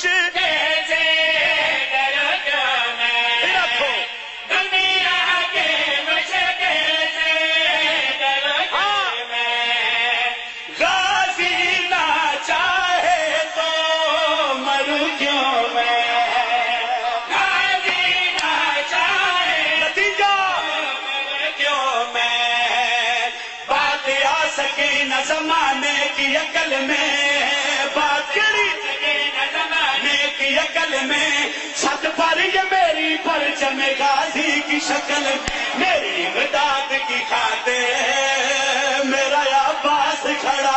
کیسے ڈرو جو میں رکھو دنیا کے مشکل سے ڈرو جو میں غازی نہ چاہے تو مروں کیوں میں غازی نہ چاہے نتیجہ مر کیوں میں بات آ سکے نہ زمانے کی عقل میں بات کیڑی زمانے کی عقل میں چھت پر یہ میری پرچم غازی کی شکل میری امداد کی خاطر میرا عباس کھڑا